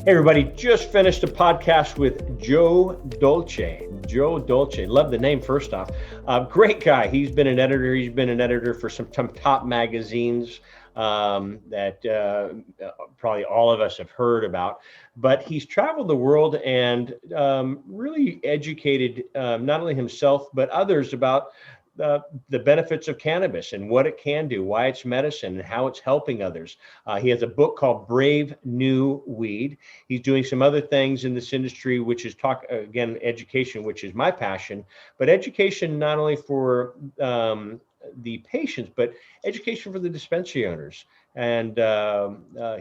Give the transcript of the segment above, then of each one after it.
Hey everybody, just finished a podcast with Joe Dolce. Joe Dolce, love the name first off. Great guy. He's been an editor. He's been an editor for some top magazines that probably all of us have heard about. But he's traveled the world and really educated not only himself, but others about the benefits of cannabis and what it can do, why it's medicine, and how it's helping others. He has a book called Brave New Weed. He's doing some other things in this industry, which is education, which is my passion, but education not only for the patients, but education for the dispensary owners. And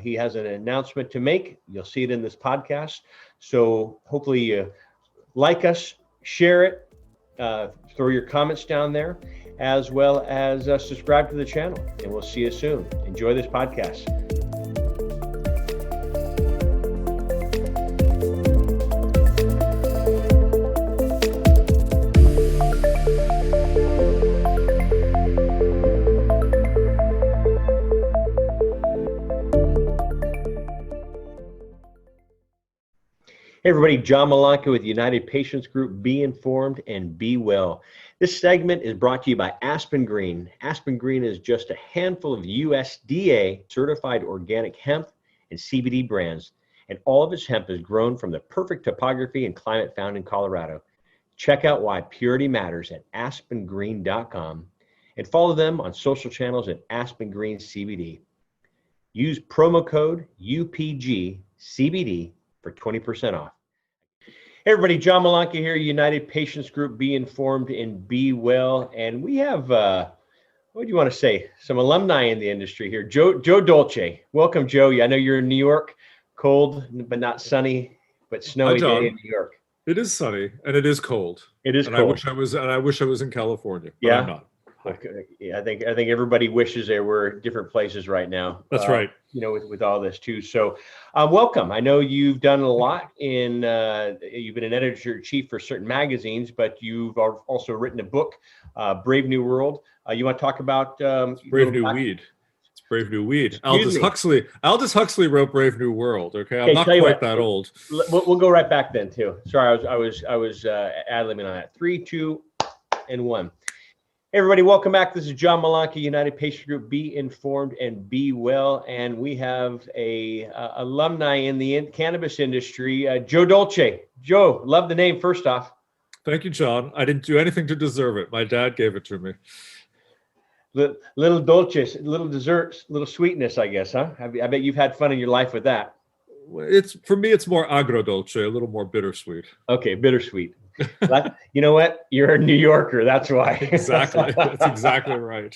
he has an announcement to make. You'll see it in this podcast. So hopefully you like us, share it, throw your comments down there, as well as subscribe to the channel. And we'll see you soon. Enjoy this podcast. Hey everybody, John Malanca with United Patients Group. Be informed and be well. This segment is brought to you by Aspen Green. Aspen Green is just a handful of USDA certified organic hemp and CBD brands, and all of its hemp is grown from the perfect topography and climate found in Colorado. Check out why purity matters at aspengreen.com and follow them on social channels at Aspen Green CBD. Use promo code UPGCBD for 20% off. Hey everybody, John Malanca here, United Patients Group. Be informed and be well. And we have, what do you want to say? Some alumni in the industry here. Joe Dolce. Welcome, Joe. I know you're in New York, cold, but not sunny, but snowy day in New York. It is sunny and it is cold. It is cold. I wish I was in California, but yeah. I'm not. Okay. Yeah, I think everybody wishes there were different places right now. That's right. With all this too. So, welcome. I know you've done a lot in. You've been an editor-in-chief for certain magazines, but you've also written a book, Brave New World. You want to talk about Brave New Weed? It's Brave New Weed. Aldous Huxley wrote Brave New World. Okay, I'm not quite that old. We'll go right back then too. Sorry, I was ad-libbing on that. 3, 2, and 1. Hey everybody, welcome back. This is John Malanca, United Patient Group. Be informed and be well. And we have a alumni in the cannabis industry, Joe Dolce. Joe, love the name first off. Thank you, John. I didn't do anything to deserve it. My dad gave it to me. Little dolce, little desserts, little sweetness, I guess, huh? I bet you've had fun in your life with that. For me, it's more agrodolce, a little more bittersweet. Okay, bittersweet. You know what? You're a New Yorker. That's why. Exactly. That's exactly right.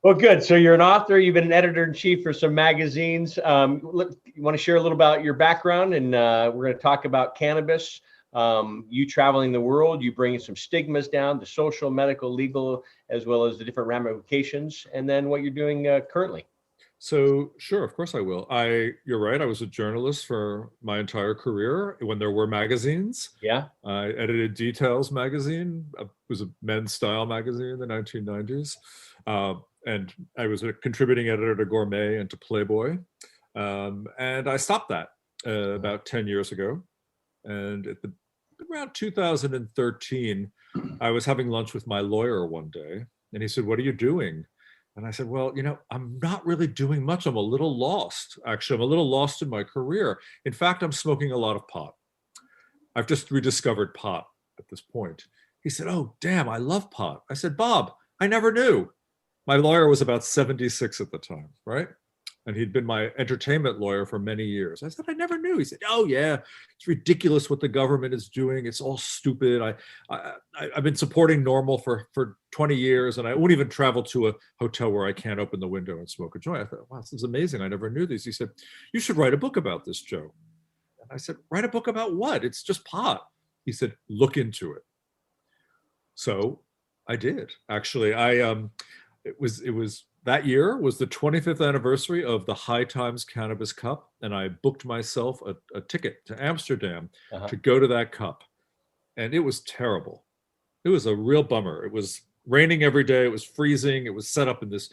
Well, good. So you're an author. You've been an editor-in-chief for some magazines. You want to share a little about your background? And we're going to talk about cannabis. You traveling the world, you bringing some stigmas down, the social, medical, legal, as well as the different ramifications, and then what you're doing currently. So sure, of course I will. You're right. I was a journalist for my entire career when there were magazines. Yeah. I edited Details magazine. It was a men's style magazine in the 1990s. And I was a contributing editor to Gourmet and to Playboy. And I stopped that about 10 years ago. And around 2013, I was having lunch with my lawyer one day, and he said, "What are you doing?" And I said, "Well, I'm not really doing much. I'm a little lost. Actually, I'm a little lost in my career. In fact, I'm smoking a lot of pot. I've just rediscovered pot at this point." He said, "Oh, damn, I love pot." I said, "Bob, I never knew." My lawyer was about 76 at the time, right? And he'd been my entertainment lawyer for many years. I said, "I never knew." He said, "Oh yeah, it's ridiculous what the government is doing. It's all stupid. I've been supporting NORML for 20 years, and I won't even travel to a hotel where I can't open the window and smoke a joint." I thought, wow, this is amazing. I never knew this. He said, "You should write a book about this, Joe." And I said, "Write a book about what? It's just pot." He said, "Look into it." So I did. Actually, it was that year was the 25th anniversary of the High Times Cannabis Cup, and I booked myself a ticket to Amsterdam to go to that cup. And it was terrible. It was a real bummer. It was raining every day. It was freezing. It was set up in this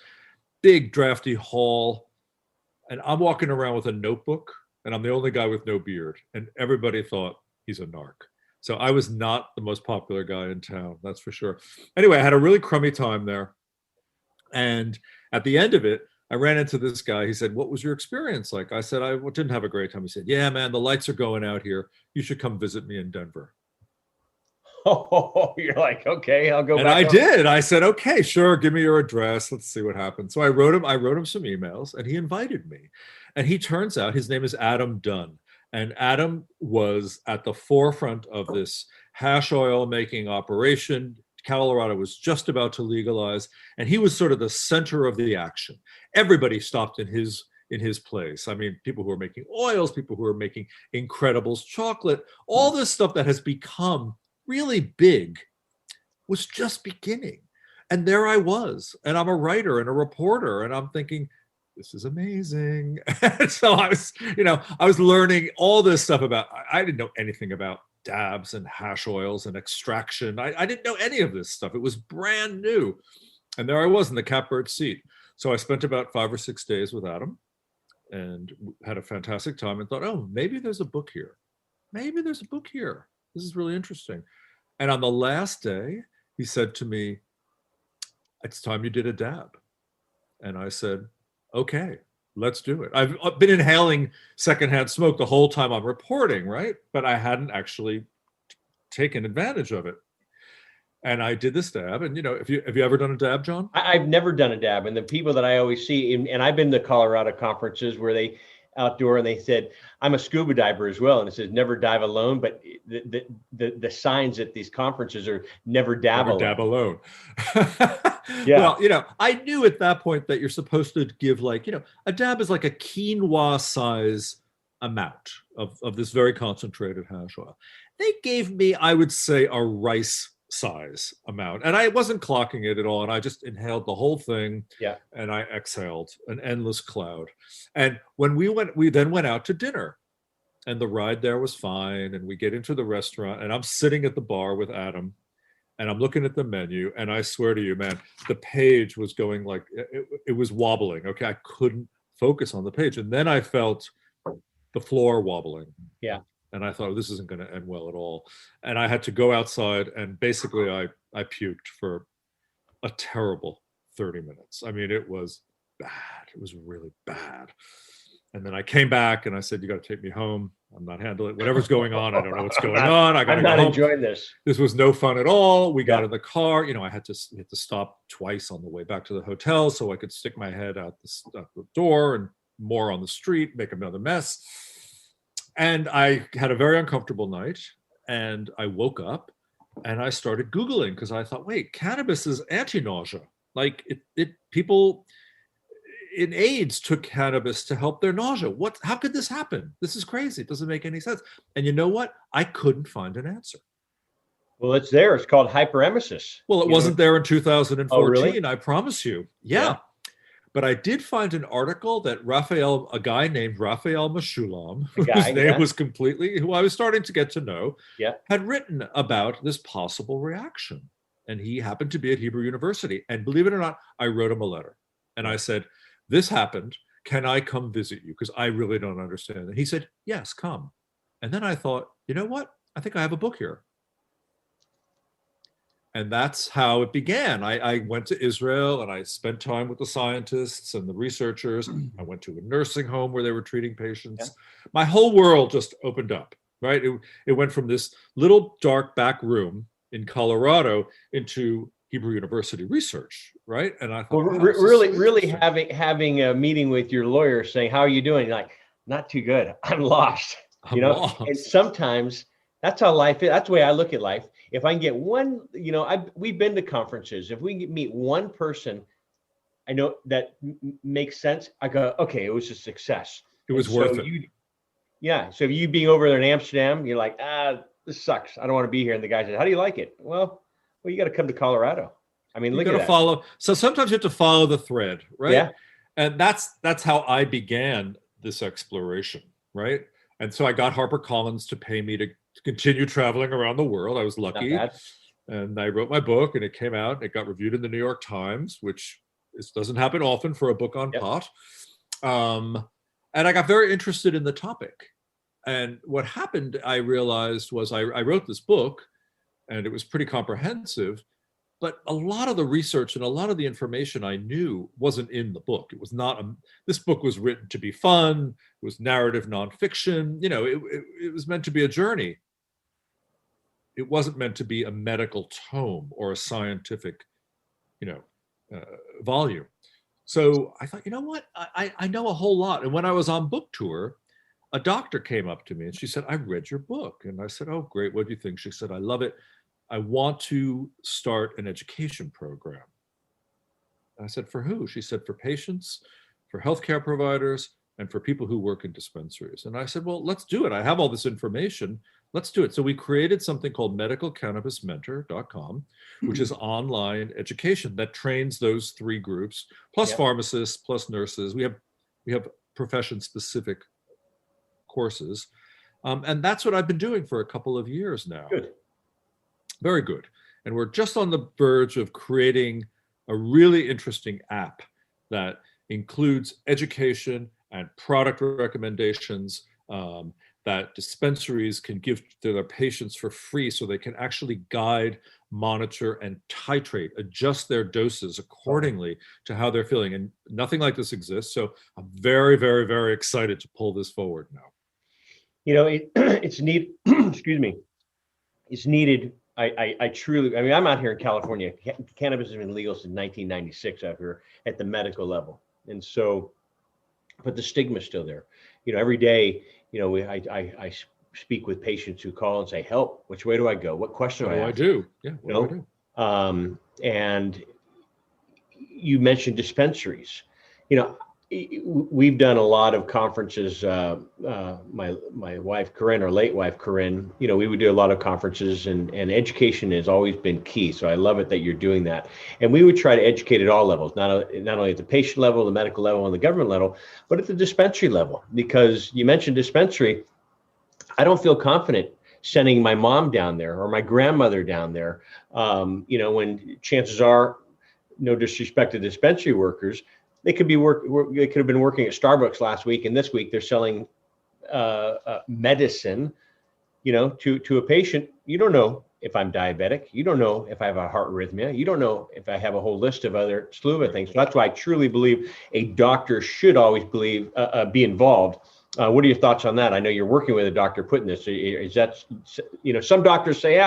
big drafty hall. And I'm walking around with a notebook and I'm the only guy with no beard, and everybody thought he's a narc. So I was not the most popular guy in town, that's for sure. Anyway, I had a really crummy time there. And at the end of it, I ran into this guy. He said, "What was your experience like?" I said, "I didn't have a great time." He said, "Yeah, man, the lights are going out here. You should come visit me in Denver." Oh, you're like, okay, I'll go And back. I did. I said, "Okay, sure. Give me your address. Let's see what happens." So I wrote him some emails, and he invited me. And he turns out his name is Adam Dunn. And Adam was at the forefront of this hash oil making operation. Colorado was just about to legalize, and he was sort of the center of the action. Everybody stopped in his place. I mean, people who are making oils, people who are making Incredibles chocolate, all this stuff that has become really big was just beginning. And there I was, and I'm a writer and a reporter, and I'm thinking, this is amazing. So I was learning all this stuff about, I didn't know anything about dabs and hash oils and extraction. I didn't know any of this stuff. It was brand new. And there I was in the catbird seat. So I spent about 5 or 6 days with Adam and had a fantastic time and thought, oh, maybe there's a book here. Maybe there's a book here. This is really interesting. And on the last day, he said to me, "It's time you did a dab." And I said, "Okay, let's do it." I've been inhaling secondhand smoke the whole time I'm reporting, right? But I hadn't actually taken advantage of it. And I did this dab. And have you ever done a dab, John? I've never done a dab, and the people that I always see, and I've been to Colorado conferences where they outdoor and they said, I'm a scuba diver as well, and it says never dive alone, but the signs at these conferences are never dab alone. Dab alone. Yeah. Well, I knew at that point that you're supposed to give a dab is like a quinoa size amount of this very concentrated hash oil. They gave me, I would say, a rice size amount, and I wasn't clocking it at all, and I just inhaled the whole thing. Yeah. And I exhaled an endless cloud. And when we then went out to dinner, and the ride there was fine, and we get into the restaurant, and I'm sitting at the bar with Adam, and I'm looking at the menu, and I swear to you, man, the page was going like it was wobbling. Okay, I couldn't focus on the page, and then I felt the floor wobbling. Yeah. And I thought, oh, this isn't going to end well at all. And I had to go outside, and basically I puked for a terrible 30 minutes. I mean, it was bad. It was really bad. And then I came back and I said, "You got to take me home. I'm not handling whatever's going on. I don't know what's going on. I got to go home. I'm not enjoying this. This was no fun at all." We got in the car. I had to stop twice on the way back to the hotel so I could stick my head out the door, and more on the street, make another mess. And I had a very uncomfortable night, and I woke up and I started Googling because I thought, wait, cannabis is anti-nausea. Like people in AIDS took cannabis to help their nausea. How could this happen? This is crazy. It doesn't make any sense. And you know what? I couldn't find an answer. Well, it's there. It's called hyperemesis. Well, it wasn't there in 2014. Oh, really? I promise you. Yeah. But I did find an article that a guy named Raphael Meshulam, whose name was who I was starting to get to know, had written about this possible reaction. And he happened to be at Hebrew University. And believe it or not, I wrote him a letter. And I said, "This happened. Can I come visit you? Because I really don't understand." And he said, "Yes, come." And then I thought, you know what? I think I have a book here. And that's how it began. I went to Israel and I spent time with the scientists and the researchers. I went to a nursing home where they were treating patients. Yeah. My whole world just opened up, right? It went from this little dark back room in Colorado into Hebrew University research, right? And I thought, well, really having a meeting with your lawyer saying, "How are you doing?" You're like, "Not too good. I'm lost." Lost. And sometimes that's how life is. That's the way I look at life. If I can get one, we've been to conferences. If we can meet one person I know that makes sense, I go, okay, it was a success. It was worth it. So you being over there in Amsterdam, you're like, this sucks. I don't want to be here. And the guy said, "How do you like it?" Well, you got to come to Colorado. I mean, look at that. Follow. So sometimes you have to follow the thread, right? Yeah. And that's how I began this exploration, right? And so I got HarperCollins to pay me to continue traveling around the world. I was lucky. And I wrote my book, and it came out. It got reviewed in the New York Times, which doesn't happen often for a book on pot. And I got very interested in the topic. And what happened, I realized, was I wrote this book, and it was pretty comprehensive, but a lot of the research and a lot of the information I knew wasn't in the book. It was not, this book was written to be fun, it was narrative nonfiction, it was meant to be a journey. It wasn't meant to be a medical tome or a scientific, volume. So I thought, you know what, I know a whole lot. And when I was on book tour, a doctor came up to me and she said, I read your book. And I said, oh, great. What do you think? She said, I love it. I want to start an education program. I said, for who? She said, for patients, for healthcare providers, and for people who work in dispensaries. And I said, well, let's do it. I have all this information. Let's do it. So we created something called medicalcannabismentor.com, which is online education that trains those three groups, plus pharmacists, plus nurses. We have profession-specific courses. And that's what I've been doing for a couple of years now. Good. Very good. And we're just on the verge of creating a really interesting app that includes education and product recommendations that dispensaries can give to their patients for free, so they can actually guide, monitor, and titrate, adjust their doses accordingly to how they're feeling. And nothing like this exists. So I'm very, very, very excited to pull this forward now. It's neat. Excuse me. It's needed. I truly, I'm out here in California. Cannabis has been legal since 1996 out here at the medical level. And so, but the stigma's still there. Every day, I speak with patients who call and say, help, which way do I go? What question do I ask? I do. Yeah. What do I do? And you mentioned dispensaries. We've done a lot of conferences. My wife, Corinne, or late wife, Corinne, we would do a lot of conferences, and education has always been key. So I love it that you're doing that. And we would try to educate at all levels, not only at the patient level, the medical level, and the government level, but at the dispensary level. Because you mentioned dispensary, I don't feel confident sending my mom down there or my grandmother down there, when chances are, no disrespect to dispensary workers, they could have been working at Starbucks last week, and this week they're selling medicine, to a patient. You don't know if I'm diabetic. You don't know if I have a heart arrhythmia. You don't know if I have a whole list of other slew of things. So that's why I truly believe a doctor should always be involved. What are your thoughts on that? I know you're working with a doctor putting this. Is that, some doctors say,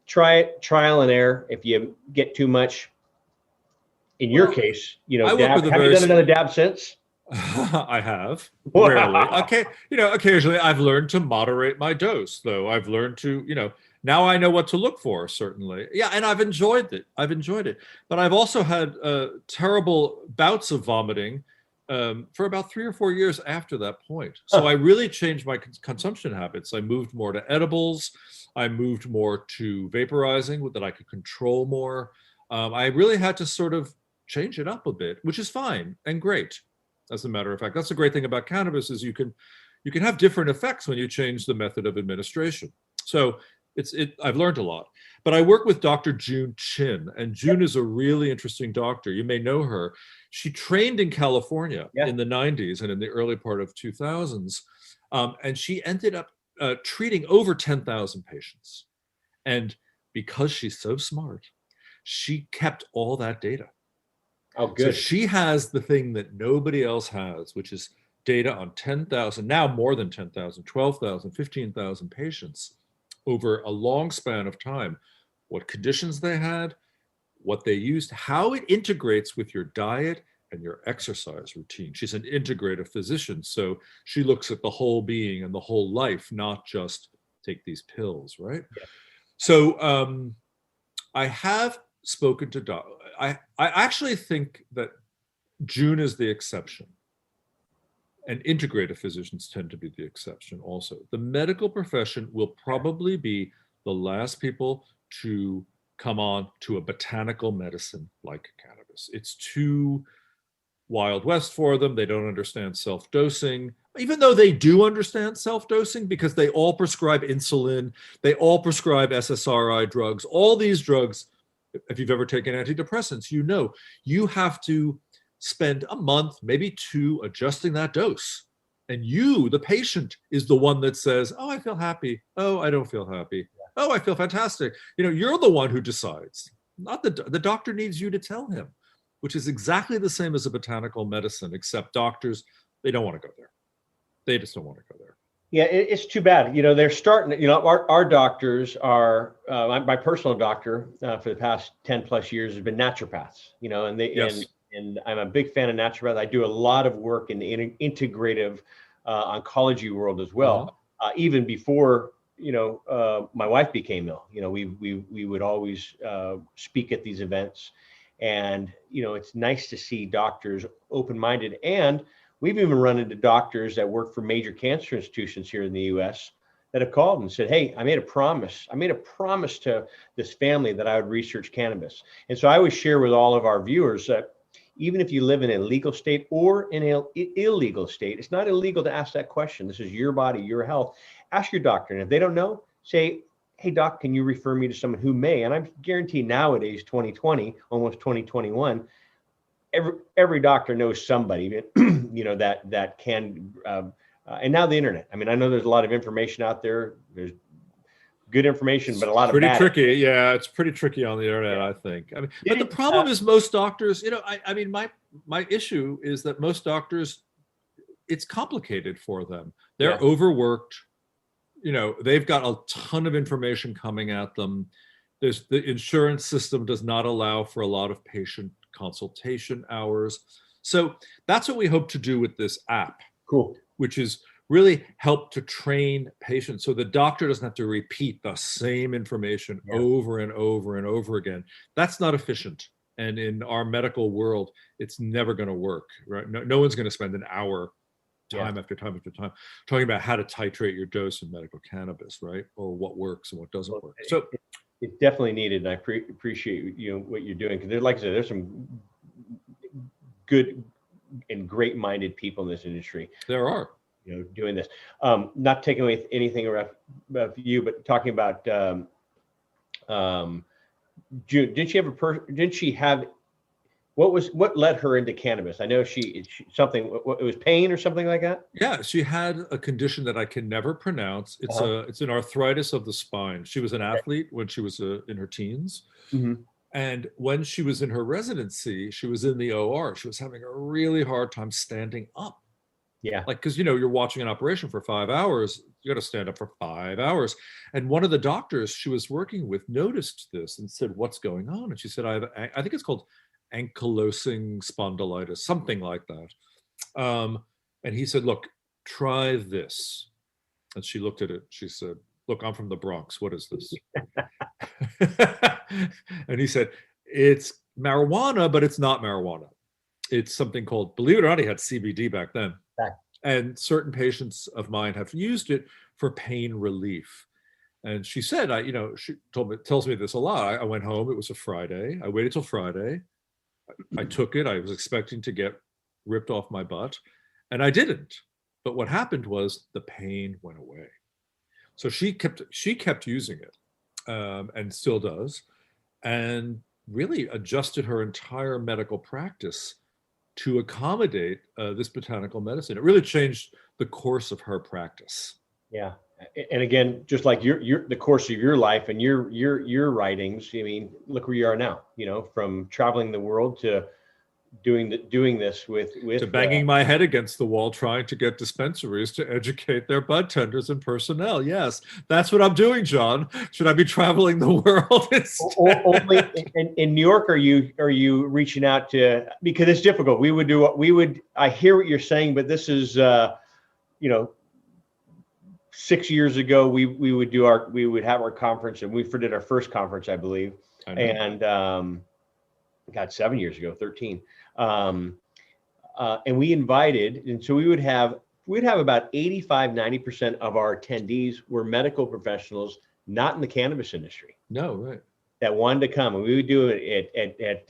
try it, trial and error. If you get too much. In your case, have you done another dab since? I have. Rarely. Okay. Occasionally I've learned to moderate my dose, though. I've learned to, now I know what to look for, certainly. Yeah. And I've enjoyed it. But I've also had terrible bouts of vomiting for about 3 or 4 years after that point. So I really changed my consumption habits. I moved more to edibles. I moved more to vaporizing that I could control more. I really had to sort of change it up a bit, which is fine and great. As a matter of fact, that's the great thing about cannabis, is you can have different effects when you change the method of administration. So I've learned a lot. But I work with Dr. June Chin, and June is a really interesting doctor. You may know her. She trained in California in the 90s and in the early part of 2000s. And she ended up treating over 10,000 patients. And because she's so smart, she kept all that data. Oh, good. So she has the thing that nobody else has, which is data on 10,000, now more than 10,000, 12,000, 15,000 patients over a long span of time. What conditions they had, what they used, how it integrates with your diet and your exercise routine. She's an integrative physician, so she looks at the whole being and the whole life, not just take these pills, right? Yeah. So I have spoken to I actually think that June is the exception, and integrative physicians tend to be the exception also. The medical profession will probably be the last people to come on to a botanical medicine like cannabis. It's too Wild West for them. They don't understand self-dosing, even though they do understand self-dosing, because they all prescribe insulin, they all prescribe SSRI drugs, all these drugs. If you've ever taken antidepressants, you have to spend a month, maybe 2, adjusting that dose. And you, the patient, is the one that says, oh, I feel happy. Oh, I don't feel happy. Oh, I feel fantastic. You're the one who decides. Not the doctor needs you to tell him, which is exactly the same as a botanical medicine, except doctors, they don't want to go there. They just don't want to go there. Yeah, it's too bad. They're starting, our doctors are, my personal doctor for the past 10 plus years has been naturopaths, and Yes. and I'm a big fan of naturopaths. I do a lot of work in the integrative oncology world as well. Even before, my wife became ill, we would always speak at these events, and, it's nice to see doctors open-minded. And we've even run into doctors that work for major cancer institutions here in the U.S. that have called and said, hey, I made a promise to this family that I would research cannabis. And so I always share with all of our viewers that even if you live in a legal state or in an illegal state, it's not illegal to ask that question. This is your body, your health. Ask your doctor. And if they don't know, say, hey, doc, can you refer me to someone who may? And I guarantee nowadays, 2020, almost 2021, every doctor knows somebody, that can, and now the internet. I mean, I know there's a lot of information out there. There's good information, but a lot of pretty bad. Tricky. Yeah, it's pretty tricky on the internet, I think. I mean, but the problem is most doctors, I mean, my issue is that most doctors, it's complicated for them. They're overworked. They've got a ton of information coming at them. The insurance system does not allow for a lot of patient consultation hours. So that's what we hope to do with this app. Cool. Which is really help to train patients so the doctor doesn't have to repeat the same information over and over and over again. That's not efficient. And in our medical world, it's never going to work, right? No one's going to spend an hour time after time after time talking about how to titrate your dose of medical cannabis, right? Or what works and what doesn't work. So it's definitely needed, and I appreciate what you're doing, because like I said, there's some good and great-minded people in this industry. There are, doing this. Not taking away anything about you, but talking about June. Did she have? What led her into cannabis? I know she something. It was pain or something like that. Yeah, she had a condition that I can never pronounce. It's an arthritis of the spine. She was an athlete when she was in her teens, and when she was in her residency, she was in the OR. She was having a really hard time standing up. Yeah, like because you're watching an operation for 5 hours, you got to stand up for 5 hours. And one of the doctors she was working with noticed this and said, "What's going on?" And she said, "I think it's called ankylosing spondylitis, something like that." And he said, "Look, try this." And she looked at it. She said, "Look, I'm from the Bronx. What is this?" And he said, "It's marijuana, but it's not marijuana. It's something called," believe it or not, he had CBD back then. And certain patients of mine have used it for pain relief. And she said, she tells me this a lot. I went home. It was a Friday. I waited till Friday. I took it. I was expecting to get ripped off my butt, and I didn't. But what happened was the pain went away. So she kept using it, and still does, and really adjusted her entire medical practice to accommodate this botanical medicine. It really changed the course of her practice. Yeah. And again, just like the course of your life and your writings, I mean, look where you are now, from traveling the world to doing this with to banging my head against the wall, trying to get dispensaries to educate their bud tenders and personnel. Yes, that's what I'm doing, John. Should I be traveling the world instead? Only in New York, are you reaching out to, because it's difficult. I hear what you're saying, but this is, 6 years ago, we would have our conference, and we did our first conference, I believe. And God, 7 years ago, 13. And we invited, and so we'd have about 85-90% of our attendees were medical professionals, not in the cannabis industry. No, right. That wanted to come, and we would do it at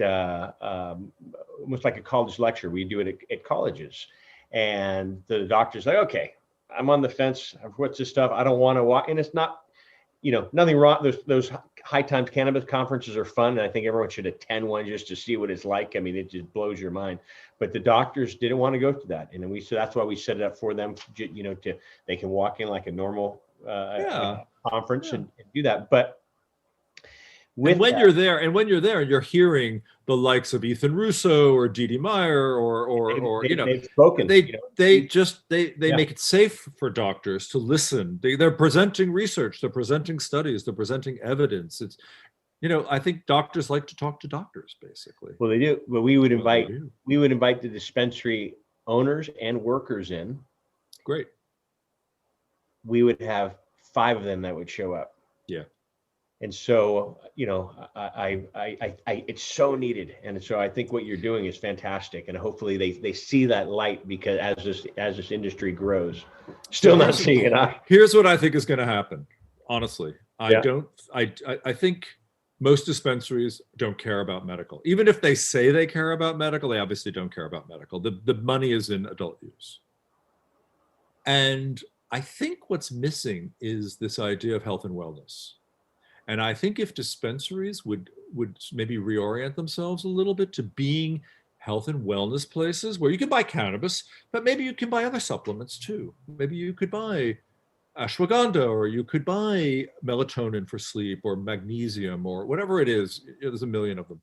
almost like a college lecture. We do it at colleges, and the doctor's like, "Okay, I'm on the fence. What's this stuff? I don't want to walk." And it's not, nothing wrong. Those High Times Cannabis conferences are fun, and I think everyone should attend one just to see what it's like. I mean, it just blows your mind. But the doctors didn't want to go to that, and then so that's why we set it up for them. They can walk in like a normal conference and do that. But when you're there, and you're hearing the likes of Ethan Russo or Dee Meyer or they've spoken. They make it safe for doctors to listen. They're presenting research, they're presenting studies, they're presenting evidence. It's, I think doctors like to talk to doctors, basically. Well, they do. But we would invite the dispensary owners and workers in. Great. We would have 5 of them that would show up. Yeah. And so, I it's so needed. And so I think what you're doing is fantastic. And hopefully they see that light, because as this industry grows, still not seeing it. Here's what I think is going to happen. Honestly, I think most dispensaries don't care about medical. Even if they say they care about medical, they obviously don't care about medical. The money is in adult use. And I think what's missing is this idea of health and wellness. And I think if dispensaries would maybe reorient themselves a little bit to being health and wellness places where you can buy cannabis, but maybe you can buy other supplements too. Maybe you could buy ashwagandha, or you could buy melatonin for sleep, or magnesium, or whatever it is. There's a million of them.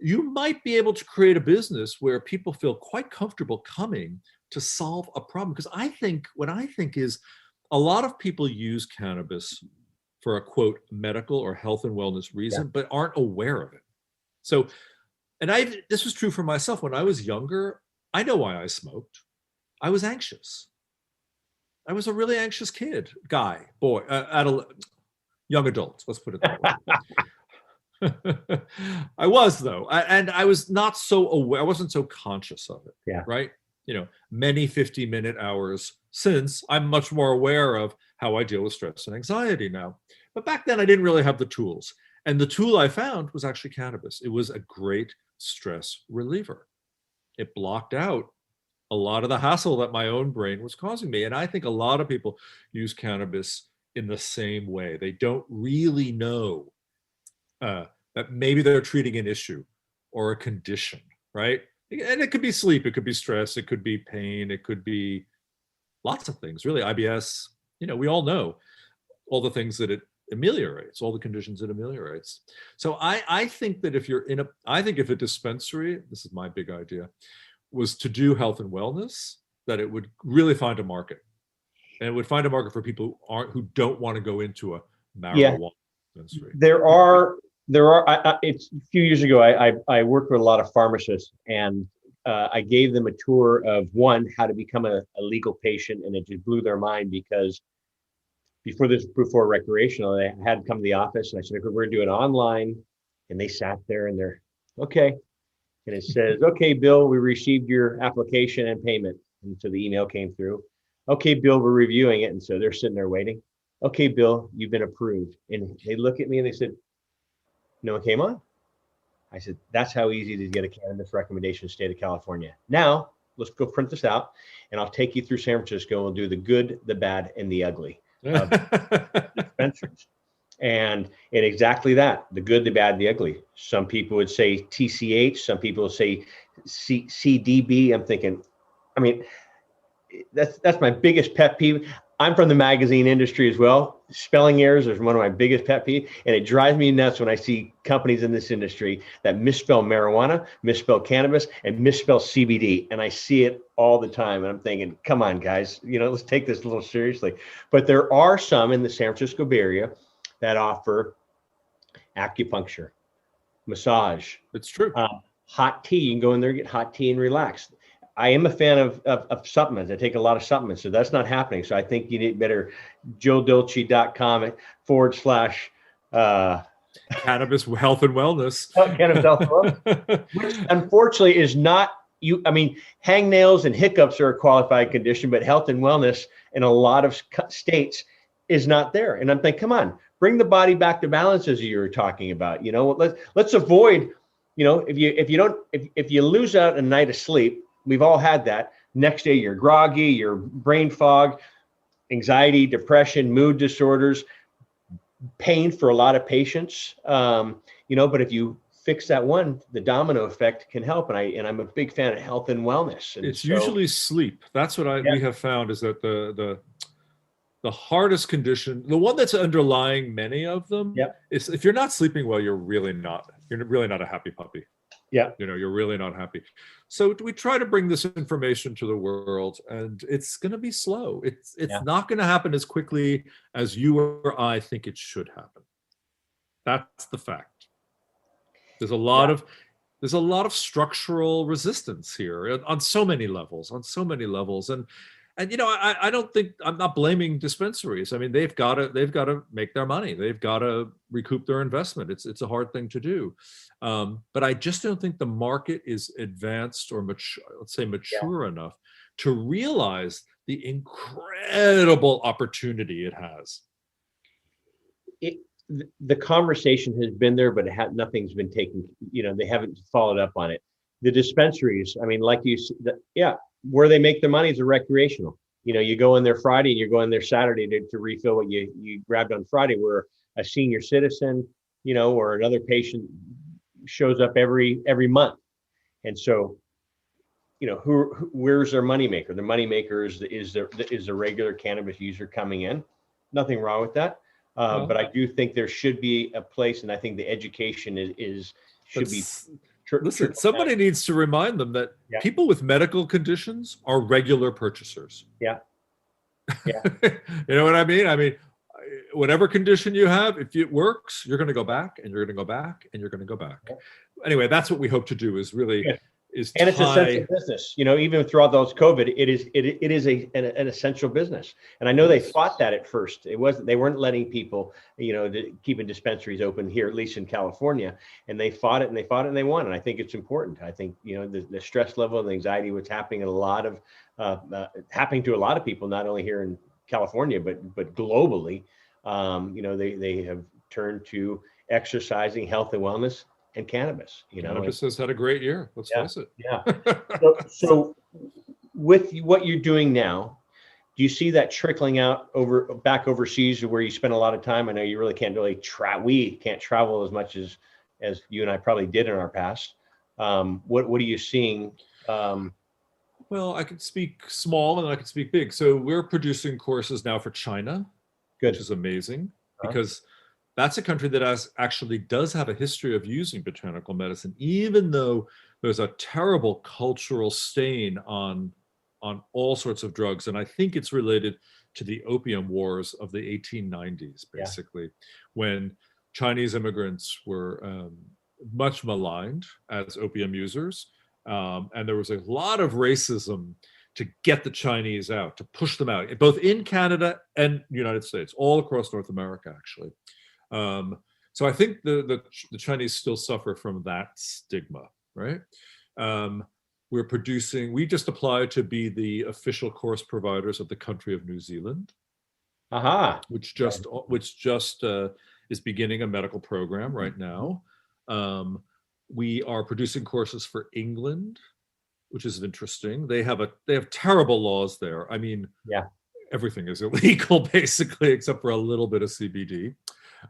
You might be able to create a business where people feel quite comfortable coming to solve a problem. Because what I think is a lot of people use cannabis for a quote medical or health and wellness reason, but aren't aware of it. So, and this was true for myself when I was younger. I know why I smoked. I was anxious. I was a really anxious boy, young adult. Let's put it that way. I was, though, and I was not so aware. I wasn't so conscious of it. Yeah. Right. Many 50-minute hours since, I'm much more aware of how I deal with stress and anxiety now. But back then I didn't really have the tools. And the tool I found was actually cannabis. It was a great stress reliever. It blocked out a lot of the hassle that my own brain was causing me. And I think a lot of people use cannabis in the same way. They don't really know that maybe they're treating an issue or a condition, right? And it could be sleep, it could be stress, it could be pain, it could be lots of things, really. IBS, we all know all the things that it ameliorates, all the conditions it ameliorates. So I think that if a dispensary, this is my big idea, was to do health and wellness, that it would really find a market. And it would find a market for people who don't want to go into a marijuana dispensary. It's a few years ago, I worked with a lot of pharmacists, and I gave them a tour of how to become a legal patient, and it just blew their mind, because before recreational, they had to come to the office, and I said, okay, we're doing online, and they sat there and they're okay, and it says, okay, Bill, we received your application and payment, and so the email came through. Okay, Bill, we're reviewing it, and so they're sitting there waiting. Okay, Bill, you've been approved, and they look at me and they said, no one came on. I said, that's how easy to get a cannabis recommendation in the state of California. Now, let's go print this out, and I'll take you through San Francisco, and we'll do the good, the bad, and the ugly of dispensaries. And exactly that, the good, the bad, the ugly. Some people would say TCH, some people would say CDB. I'm thinking, that's my biggest pet peeve. I'm from the magazine industry as well. Spelling errors is one of my biggest pet peeves, and it drives me nuts when I see companies in this industry that misspell marijuana, misspell cannabis, and misspell CBD. And I see it all the time, and I'm thinking, come on, guys, let's take this a little seriously. But there are some in the San Francisco Bay Area that offer acupuncture, massage. It's true. Hot tea. You can go in there and get hot tea and relax. I am a fan of supplements. I take a lot of supplements, so that's not happening. So I think you need better joedolce.com / Cannabis health and wellness. Cannabis health and wellness, which unfortunately is not hangnails and hiccups are a qualified condition, but health and wellness in a lot of states is not there. And I'm thinking, come on, bring the body back to balance, as you were talking about. Let's avoid, if you lose out a night of sleep. We've all had that. Next day, you're groggy, you're brain fog, anxiety, depression, mood disorders, pain for a lot of patients, but if you fix that one, the domino effect can help. And I'm a big fan of health and wellness. And It's so, usually sleep. That's what we have found, is that the hardest condition, the one that's underlying many of them, yeah, is if you're not sleeping well, you're really not a happy puppy. yeah, You're really not happy. So we try to bring this information to the world, and it's going to be slow. It's yeah, not going to happen as quickly as you or I think it should happen. That's the fact. There's a lot of structural resistance here on so many levels, and I don't think, I'm not blaming dispensaries. I mean, they've got to make their money. They've got to recoup their investment. It's a hard thing to do, but I just don't think the market is advanced or mature enough to realize the incredible opportunity it has. The conversation has been there, but nothing's been taken. They haven't followed up on it. The dispensaries, I mean, like you said, where they make their money is a recreational. You go in there Friday and you go in there Saturday to refill what you grabbed on Friday. Where a senior citizen, or another patient shows up every month, and so, where's their moneymaker? The moneymaker is the regular cannabis user coming in. Nothing wrong with that. But I do think there should be a place, and I think the education should be. Listen, somebody needs to remind them that people with medical conditions are regular purchasers. Yeah. Yeah. You know what I mean? I mean, whatever condition you have, if it works, you're going to go back, and you're going to go back, and you're going to go back. Yeah. Anyway, that's what we hope to do, is really. Yeah. And it's essential business, even throughout those COVID, it is an essential business. And I know they fought that at first. They weren't letting people, keeping dispensaries open here, at least in California. And they fought it and they won. And I think it's important. I think, the stress level and the anxiety, what's happening happening to a lot of people, not only here in California, but globally, they have turned to exercising, health and wellness, and cannabis. Cannabis has had a great year. Let's face it. Yeah. So with what you're doing now, do you see that trickling out back overseas, where you spend a lot of time? I know you really can't we can't travel as much as you and I probably did in our past. What are you seeing? Well, I can speak small and I can speak big. So we're producing courses now for China, which is amazing, because that's a country that actually does have a history of using botanical medicine, even though there's a terrible cultural stain on all sorts of drugs. And I think it's related to the opium wars of the 1890s, basically, when Chinese immigrants were much maligned as opium users. And there was a lot of racism to get the Chinese out, to push them out, both in Canada and the United States, all across North America, actually. So I think the Chinese still suffer from that stigma, right? We just applied to be the official course providers of the country of New Zealand, which just is beginning a medical program right now. We are producing courses for England, which is interesting. They have terrible laws there. I mean, everything is illegal basically, except for a little bit of CBD.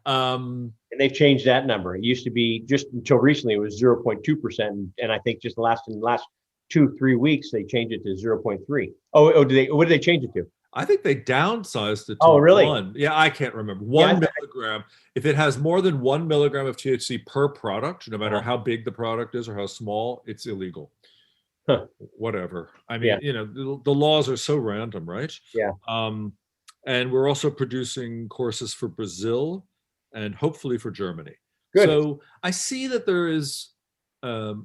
And they've changed that number. It used to be, just until recently, it was 0.2%, and I think just in the last 2-3 weeks they changed it to 0.3. What did they change it to? I think they downsized it to really? 1. Yeah, I can't remember. 1 milligram. If it has more than 1 milligram of THC per product, no matter how big the product is or how small, it's illegal. Whatever. I mean, the laws are so random, right? Yeah. And we're also producing courses for Brazil and hopefully for Germany. Good. So I see that there is there's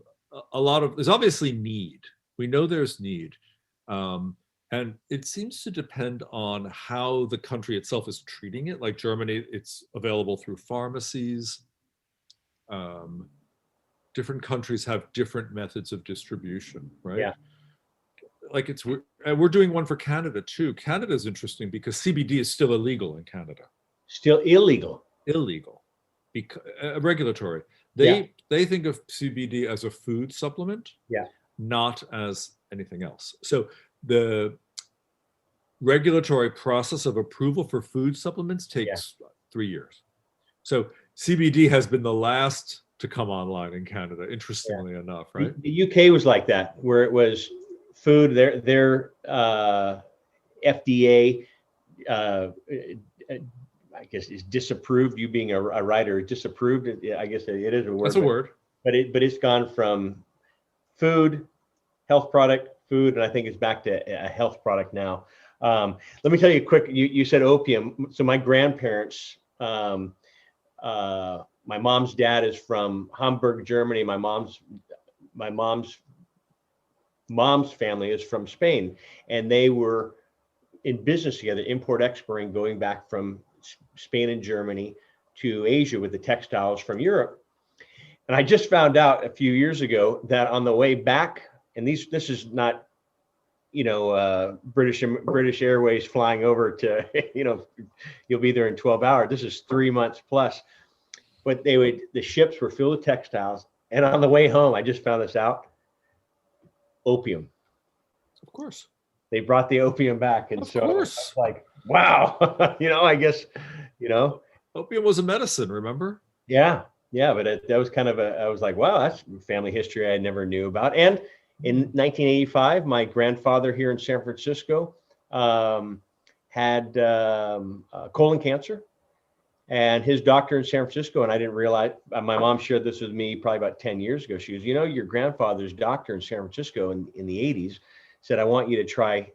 obviously need. We know there's need. And it seems to depend on how the country itself is treating it. Like Germany, it's available through pharmacies. Different countries have different methods of distribution, right? Yeah. Like we're doing one for Canada too. Canada is interesting because CBD is still illegal in Canada. Still illegal. Illegal, because regulatory. They think of CBD as a food supplement, not as anything else. So the regulatory process of approval for food supplements takes 3 years. So CBD has been the last to come online in Canada, Yeah. interestingly enough, right? The UK was like that, where it was food. Their FDA, I guess, is disapproved. You being a writer, disapproved. I guess it is a word. That's a word. But it's gone from food, health product, food, and I think it's back to a health product now. Let me tell you quick. You said opium. So my grandparents. My mom's dad is from Hamburg, Germany. My mom's family is from Spain, and they were in business together, import exporting, going back from Spain and Germany to Asia with the textiles from Europe. And I just found out a few years ago that on the way back, and this is not, British Airways flying over to, you'll be there in 12 hours. This is 3 months plus. But the ships were filled with textiles. And on the way home, I just found this out, opium. Of course. They brought the opium back. And of so course. I was like, wow, I guess, Opium was a medicine, remember? Yeah. Yeah. But that was kind of I was like, wow, that's family history I never knew about. And in 1985, my grandfather here in San Francisco had colon cancer. And his doctor in San Francisco, and I didn't realize, my mom shared this with me probably about 10 years ago. She goes, your grandfather's doctor in San Francisco in the 80s said, I want you to try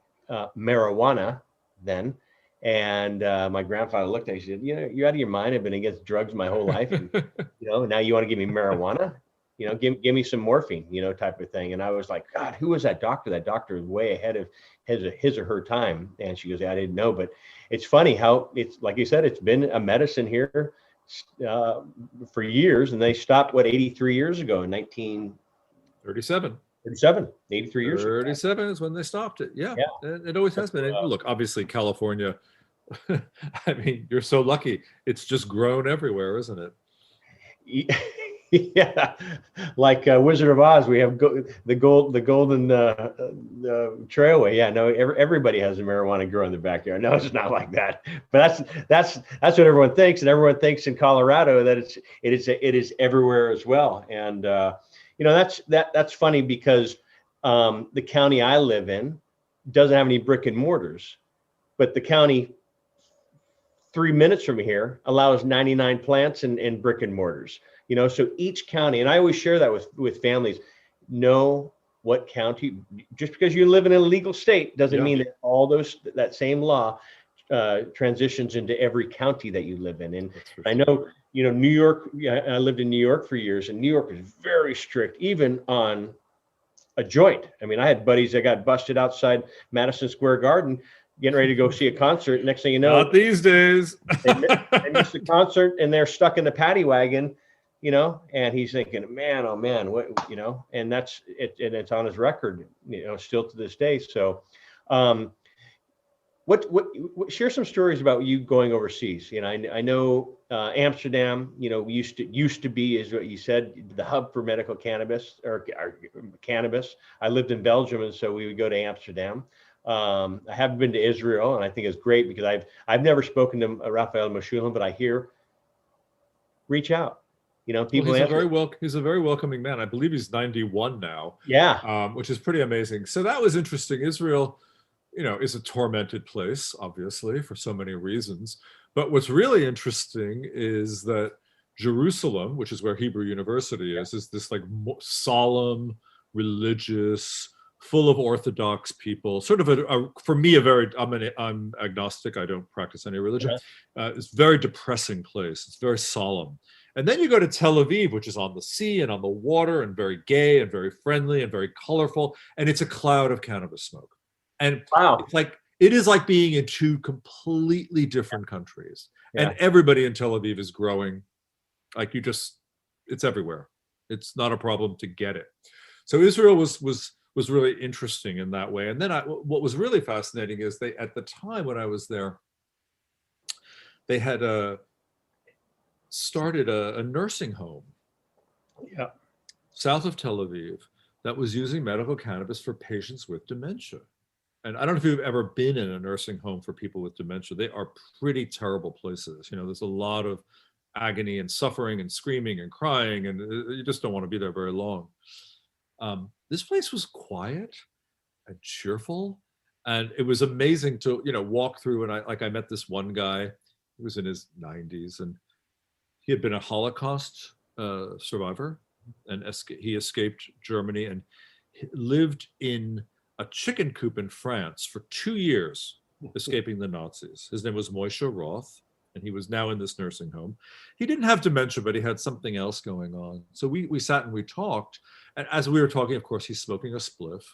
marijuana then. And my grandfather looked at me, he said, you're out of your mind. I've been against drugs my whole life. And, now you want to give me marijuana? Give me some morphine, type of thing. And I was like, God, who was that doctor? That doctor was way ahead of his or her time. And she goes, I didn't know. But it's funny how it's, like you said, it's been a medicine here for years. And they stopped, 83 years ago in 1937. 83 years ago. 37 is when they stopped it. Yeah. It always has been. And look, obviously, California, I mean, you're so lucky. It's just grown everywhere, isn't it? Yeah, like Wizard of Oz, we have the golden trailway. Yeah, no, everybody has a marijuana grow in their backyard. No, it's not like that. But that's what everyone thinks, and everyone thinks in Colorado that it is everywhere as well. And that's funny because the county I live in doesn't have any brick and mortars, but the county 3 minutes from here allows 99 plants and brick and mortars. So each county, and I always share that with families, know what county, just because you live in a legal state doesn't mean that all that same law transitions into every county that you live in. And I know, New York, I lived in New York for years, and New York is very strict, even on a joint. I mean, I had buddies that got busted outside Madison Square Garden getting ready to go see a concert. Next thing you know, not these days. they missed the concert and they're stuck in the paddy wagon. And he's thinking, man, oh man, what, and that's it, and it's on his record, still to this day. So, what share some stories about you going overseas. I know Amsterdam, used to be, is what you said, the hub for medical cannabis or cannabis. I lived in Belgium, and so we would go to Amsterdam. I haven't been to Israel, and I think it's great because I've never spoken to Raphael Mechoulam, but I hear, reach out. People. Well, he's a very welcoming man. I believe he's 91 now. Yeah. Which is pretty amazing. So that was interesting. Israel, is a tormented place, obviously, for so many reasons. But what's really interesting is that Jerusalem, which is where Hebrew University is this like solemn, religious, full of Orthodox people, sort of for me, I'm agnostic. I don't practice any religion. It's a very depressing place. It's very solemn. And then you go to Tel Aviv, which is on the sea and on the water and very gay and very friendly and very colorful. And it's a cloud of cannabis smoke. And wow, it is like being in two completely different countries. And everybody in Tel Aviv is growing. Like it's everywhere. It's not a problem to get it. So Israel was really interesting in that way. And then what was really fascinating is at the time when I was there, they had started a nursing home south of Tel Aviv that was using medical cannabis for patients with dementia. And I don't know if you've ever been in a nursing home for people with dementia. They are pretty terrible places. There's a lot of agony and suffering and screaming and crying, and you just don't want to be there very long. This place was quiet and cheerful, and it was amazing to walk through. And I met this one guy who was in his 90s, and he had been a Holocaust survivor, and he escaped Germany and lived in a chicken coop in France for 2 years, escaping the Nazis. His name was Moshe Roth, and he was now in this nursing home. He didn't have dementia, but he had something else going on. So we sat and we talked. And as we were talking, of course, he's smoking a spliff.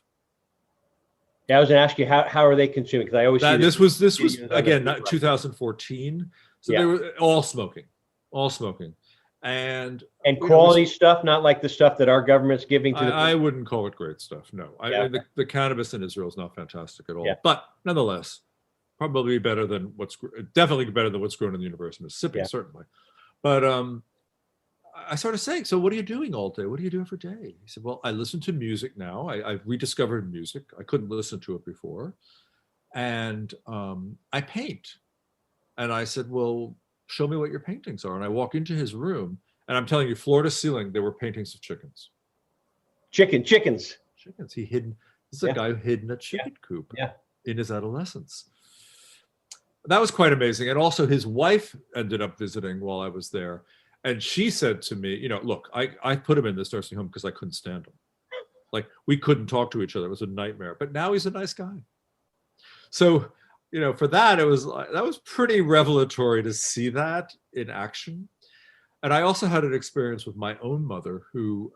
Yeah, I was going to ask you, how are they consuming? Because I always see this was again, not 2014. So they were all smoking. And quality stuff, not like the stuff that our government's giving to I wouldn't call it great stuff. No, the cannabis in Israel is not fantastic at all. Yeah. But nonetheless, probably definitely better than what's grown in the University of Mississippi, certainly. But I started saying, so what are you doing all day? What are you doing for day? He said, well, I listen to music now. I've rediscovered music. I couldn't listen to it before. And I paint. And I said, well, show me what your paintings are. And I walk into his room, and I'm telling you, floor to ceiling, there were paintings of chickens. Chickens. This is a guy who hid in a chicken coop in his adolescence. That was quite amazing. And also his wife ended up visiting while I was there. And she said to me, look, I put him in this nursing home because I couldn't stand him. Like, we couldn't talk to each other. It was a nightmare. But now he's a nice guy. So, for that, that was pretty revelatory to see that in action. And I also had an experience with my own mother, who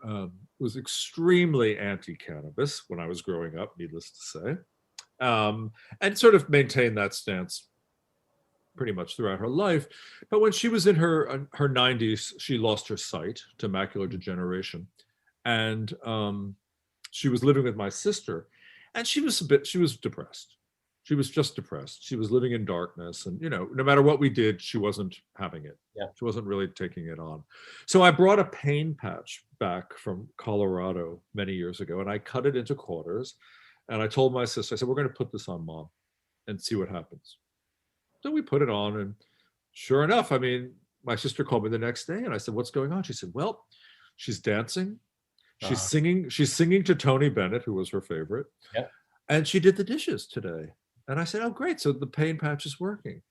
was extremely anti-cannabis when I was growing up, needless to say, and sort of maintained that stance pretty much throughout her life. But when she was in her 90s, she lost her sight to macular degeneration. And she was living with my sister, and she was depressed. She was just depressed. She was living in darkness, and no matter what we did, she wasn't having it. Yeah. She wasn't really taking it on. So I brought a pain patch back from Colorado many years ago, and I cut it into quarters. And I told my sister, I said, we're going to put this on Mom and see what happens. So we put it on, and sure enough, my sister called me the next day, and I said, what's going on? She said, well, she's dancing. She's singing to Tony Bennett, who was her favorite. Yeah. And she did the dishes today. And I said, oh, great. So the pain patch is working.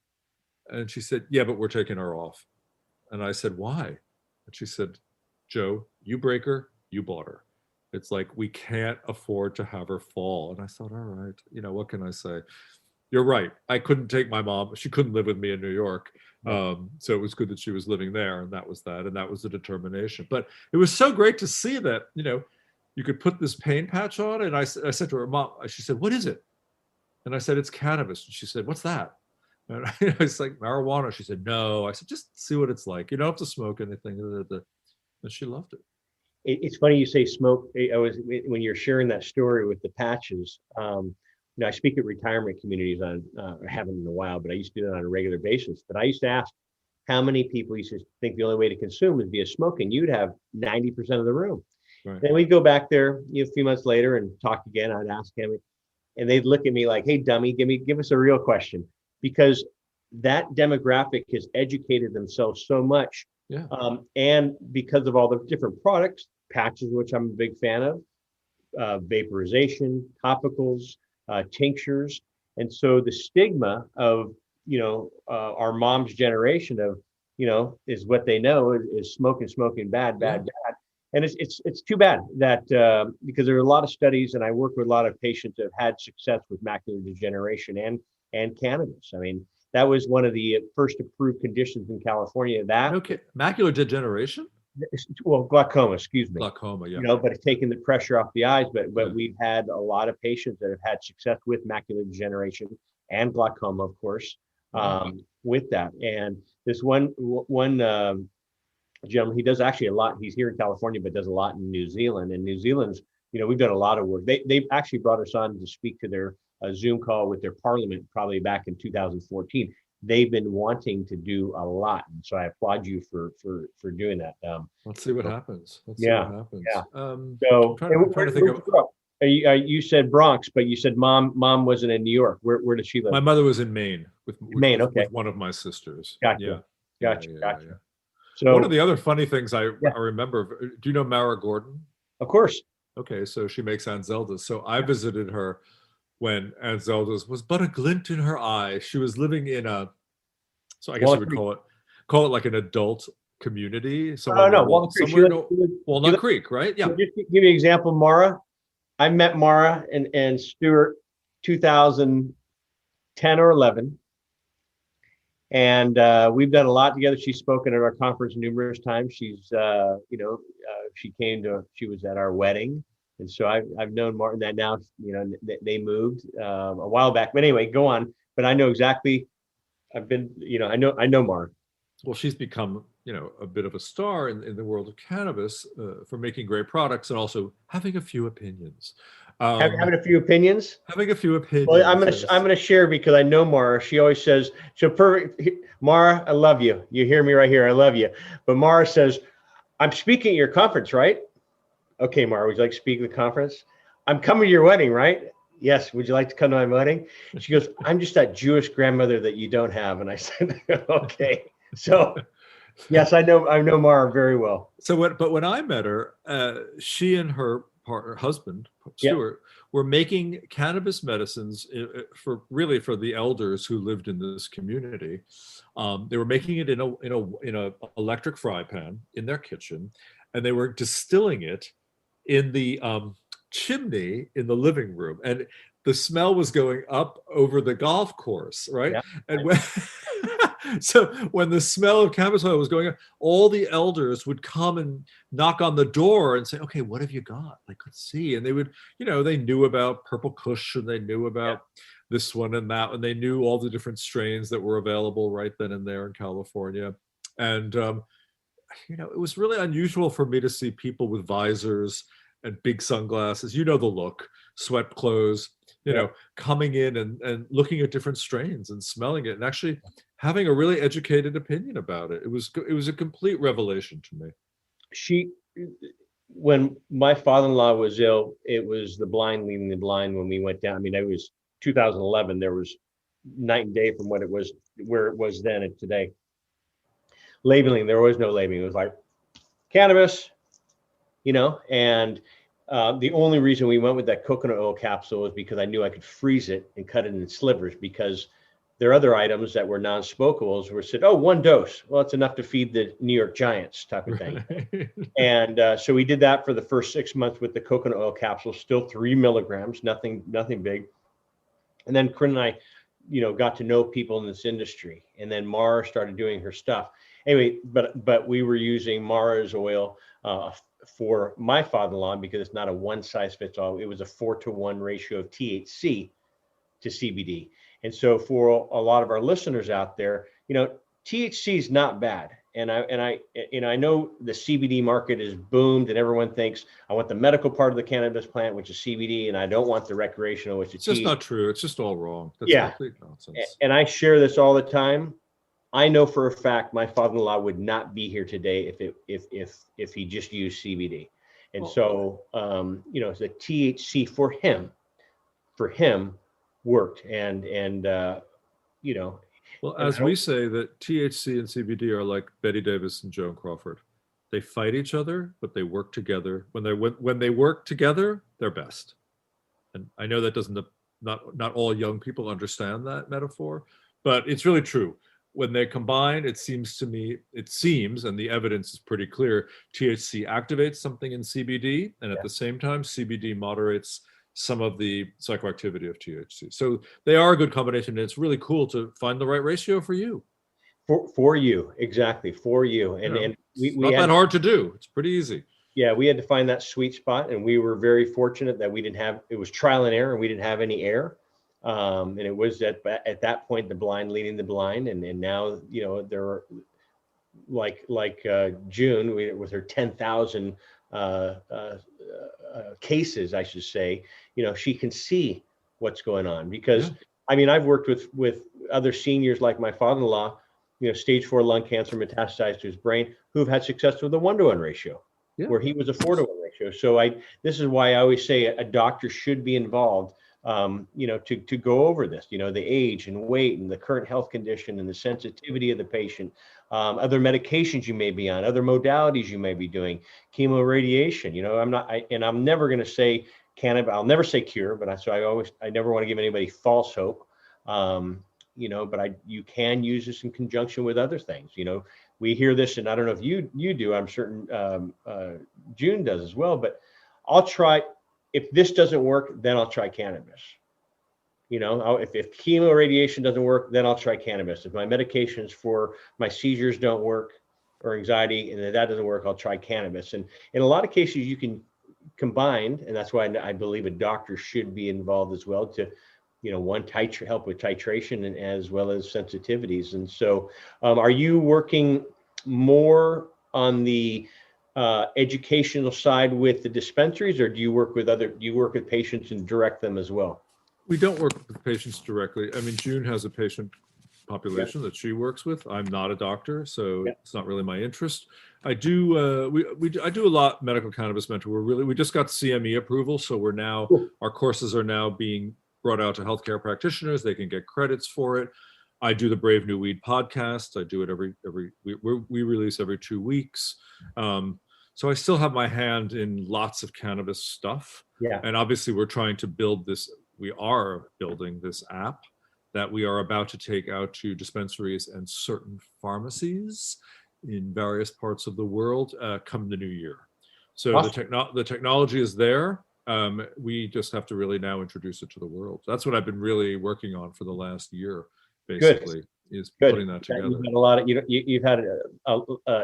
And she said, yeah, but we're taking her off. And I said, why? And she said, Joe, you break her, you bought her. It's like, we can't afford to have her fall. And I thought, all right, what can I say? You're right. I couldn't take my mom. She couldn't live with me in New York. So it was good that she was living there. And that was that. And that was the determination. But it was so great to see that, you could put this pain patch on. And I said to her, Mom, she said, what is it? And I said, it's cannabis. And she said, what's that? And I was like, marijuana. She said, no. I said, just see what it's like. You don't have to smoke anything. And she loved it. It's funny you say smoke. When you're sharing that story with the patches, I speak at retirement communities I haven't in a while, but I used to do that on a regular basis. But I used to ask how many people used to think the only way to consume is via smoking. You'd have 90% of the room. Right. Then we'd go back there a few months later and talk again. I'd ask him, and they'd look at me like, hey, dummy, give us a real question. Because that demographic has educated themselves so much. Yeah. And because of all the different products, patches, which I'm a big fan of, vaporization, topicals, tinctures. And so the stigma of, our mom's generation of, is what they know is smoking bad. And it's too bad that because there are a lot of studies, and I work with a lot of patients that have had success with macular degeneration and cannabis. That was one of the first approved conditions in California. Macular degeneration? Well, glaucoma, excuse me. Glaucoma, yeah. But it's taking the pressure off the eyes. But we've had a lot of patients that have had success with macular degeneration and glaucoma, of course, with that. And this one gentleman, he does actually a lot. He's here in California, but does a lot in New Zealand. And New Zealand's, we've done a lot of work. They've actually brought us on to speak to their Zoom call with their parliament probably back in 2014. They've been wanting to do a lot, and so I applaud you for doing that. Let's see what happens. Yeah. So you said Bronx, but you said mom wasn't in New York. Where did she live? My mother was in Maine with Maine. Okay, with one of my sisters. Gotcha. One of So the other funny things I yeah, remember, do you know Mara Gordon? of course. Okay, so she makes Aunt Zelda's. So I Yeah. visited her when Aunt Zelda's was but a glint in her eye. She was living in a, so I guess you Walnut would Creek. call it like an adult community somewhere Oh near no, Walnut Creek. somewhere near Walnut Creek, right? So Yeah. just to give you an example, Mara. I met Mara and Stuart 2010 or 11. And we've done a lot together. She's spoken at our conference numerous times. She came to, she was at our wedding. And so I've known Martin that now, they moved a while back. But anyway, go on. But I know exactly, I've been, I know Mark. Well, she's become, a bit of a star in the world of cannabis for making great products and also having a few opinions. Having a few opinions. Having a few Well, opinions. Yes. I'm gonna share because I know Mara. She always says, "So perfect, Mara. I love you. You hear me right here. I love you." But Mara says, "I'm speaking at your conference, right?" Okay, Mara. Would you like to speak at the conference? I'm coming to your wedding, right? Yes. Would you like to come to my wedding? She goes, "I'm just that Jewish grandmother that you don't have." And I said, "Okay." So, yes, I know Mara very well. So but when I met her, she and her partner, husband, Yeah. Stuart, were making cannabis medicines for the elders who lived in this community. They were making it in a electric fry pan in their kitchen, and they were distilling it in the chimney in the living room, and the smell was going up over the golf course, right? Yeah. And when so when the smell of cannabis oil was going up, all the elders would come and knock on the door and say, "Okay, what have you got? Like, let's see." And they would, they knew about Purple Kush and they knew about this one and that, and they knew all the different strains that were available right then and there in California. And it was really unusual for me to see people with visors and big sunglasses, the look, sweat clothes, coming in and looking at different strains and smelling it and actually having a really educated opinion about it. It was a complete revelation to me. When my father-in-law was ill, it was the blind leading the blind when we went down. I mean, it was 2011. There was night and day from what it was, where it was then and today. Labeling, there was no labeling. It was like cannabis, and the only reason we went with that coconut oil capsule was because I knew I could freeze it and cut it in slivers, because there are other items that were non-smokables were said, "Oh, one dose. Well, it's enough to feed the New York Giants," type of thing. Right. And so we did that for the first 6 months with the coconut oil capsule, still 3 milligrams, nothing big. And then Corinne and I, got to know people in this industry. And then Mara started doing her stuff. Anyway, but we were using Mara's oil for my father-in-law because it's not a one size fits all. It was a 4-to-1 ratio of THC to CBD. And so for a lot of our listeners out there, THC is not bad. And I know the CBD market is boomed and everyone thinks I want the medical part of the cannabis plant, which is CBD, and I don't want the recreational, which is it's just not true. It's just all wrong. That's complete nonsense. And I share this all the time. I know for a fact my father-in-law would not be here today if he just used CBD. And so the THC for him worked. And well, as we say that THC and CBD are like Betty Davis and Joan Crawford. They fight each other, but they work together. When they work together, they're best. And I know that not all young people understand that metaphor, but it's really true. When they combine, it seems, and the evidence is pretty clear, THC activates something in CBD, and at the same time, CBD moderates some of the psychoactivity of THC. So they are a good combination, and it's really cool to find the right ratio for you. For you, exactly, for you. And we not that hard to do. It's pretty easy. Yeah, we had to find that sweet spot, and we were very fortunate that it was trial and error, and we didn't have any error. And it was at that point the blind leading the blind, and now there are like June with her 10,000 cases, I should say. She can see what's going on because I mean I've worked with other seniors like my father-in-law, stage 4 lung cancer metastasized to his brain, who've had success with a 1-to-1 ratio, where he was a 4-to-1 ratio. So this is why I always say a doctor should be involved to go over this, the age and weight and the current health condition and the sensitivity of the patient, other medications you may be on, other modalities you may be doing, chemoradiation. I'm never going to say cannabis. I'll never say cure, but I never want to give anybody false hope. But you can use this in conjunction with other things. We hear this, and I don't know if you do. I'm certain June does as well. But I'll try. If this doesn't work, then I'll try cannabis. If chemo radiation doesn't work, then I'll try cannabis. If my medications for my seizures don't work or anxiety, and if that doesn't work, I'll try cannabis. And in a lot of cases, you can combine, and that's why I believe a doctor should be involved as well to, help with titration and as well as sensitivities. And so, are you working more on the educational side with the dispensaries, or do you work with patients and direct them as well? We don't work with patients directly. I mean, June has a patient population that she works with. I'm not a doctor, so it's not really my interest. I do I do a lot medical cannabis mentor. We just got CME approval, so our courses are now being brought out to healthcare practitioners. They can get credits for it. I do the Brave New Weed podcast. I do it we release every 2 weeks. So I still have my hand in lots of cannabis stuff. Yeah. And obviously we're trying to build this. We are building this app that we are about to take out to dispensaries and certain pharmacies in various parts of the world come the new year. So awesome. The technology is there. We just have to really now introduce it to the world. That's what I've been really working on for the last year, basically. Good. Is putting that together. You've had a lot of, you've had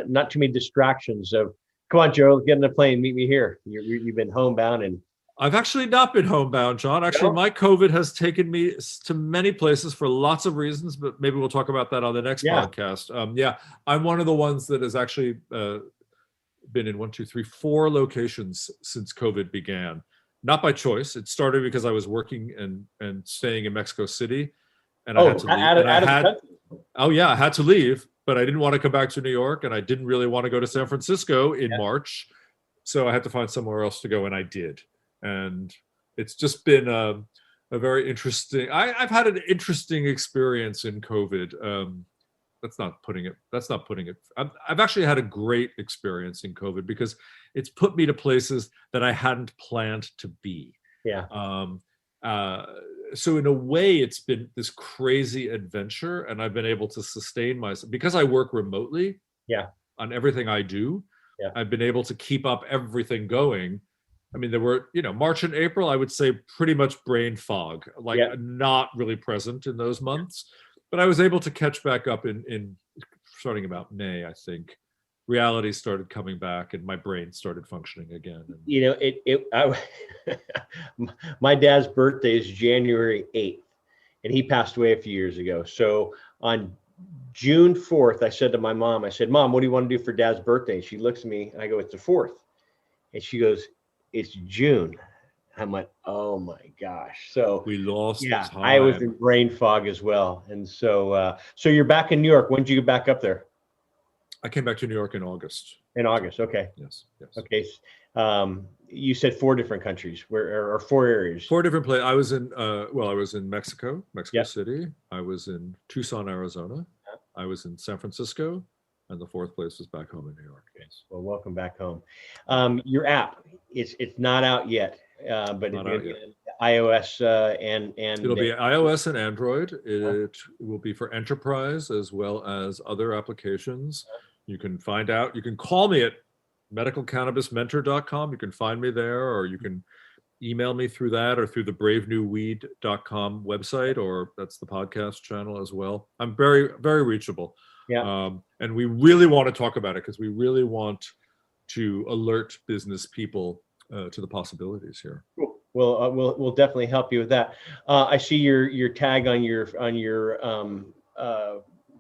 not too many distractions of, come on, Joe, get in the plane, meet me here. You've been homebound. And I've actually not been homebound, John. Actually, my COVID has taken me to many places for lots of reasons, but maybe we'll talk about that on the next podcast. I'm one of the ones that has actually been in 4 locations since COVID began. Not by choice. It started because I was working and staying in Mexico City, and I had to leave. I had to leave, but I didn't want to come back to New York, and I didn't really want to go to San Francisco in March, so I had to find somewhere else to go, and I did. And it's just been a very interesting. I've had an interesting experience in COVID. That's not putting it. I've actually had a great experience in COVID because it's put me to places that I hadn't planned to be. Yeah. So in a way, it's been this crazy adventure, and I've been able to sustain myself because I work remotely. Yeah. On everything I do, I've been able to keep up everything going. I mean, there were, March and April, I would say pretty much brain fog, not really present in those months. But I was able to catch back up in starting about May, I think. Reality started coming back and my brain started functioning again. My dad's birthday is January 8th, and he passed away a few years ago. So on June 4th, I said to my mom, Mom, what do you want to do for Dad's birthday? And she looks at me and I go, it's the 4th. And she goes, it's June. I'm like, oh my gosh. So we lost time. I was in brain fog as well. And so you're back in New York. When did you get back up there? I came back to New York in August. In August. Okay. Yes. Okay. You said 4 different countries or 4 areas. 4 different places. I was in Mexico City. I was in Tucson, Arizona. I was in San Francisco. And the 4th place was back home in New York. Yes. Well, welcome back home. Your app, it's not out yet, but iOS and it'll be iOS and Android. It will be for enterprise as well as other applications. You can find out. You can call me at medicalcannabismentor.com. You can find me there, or you can email me through that, or through the bravenewweed.com website, or that's the podcast channel as well. I'm very, very reachable. Yeah. And we really want to talk about it because we really want to alert business people to the possibilities here. Cool. Well, we'll definitely help you with that. I see your tag on your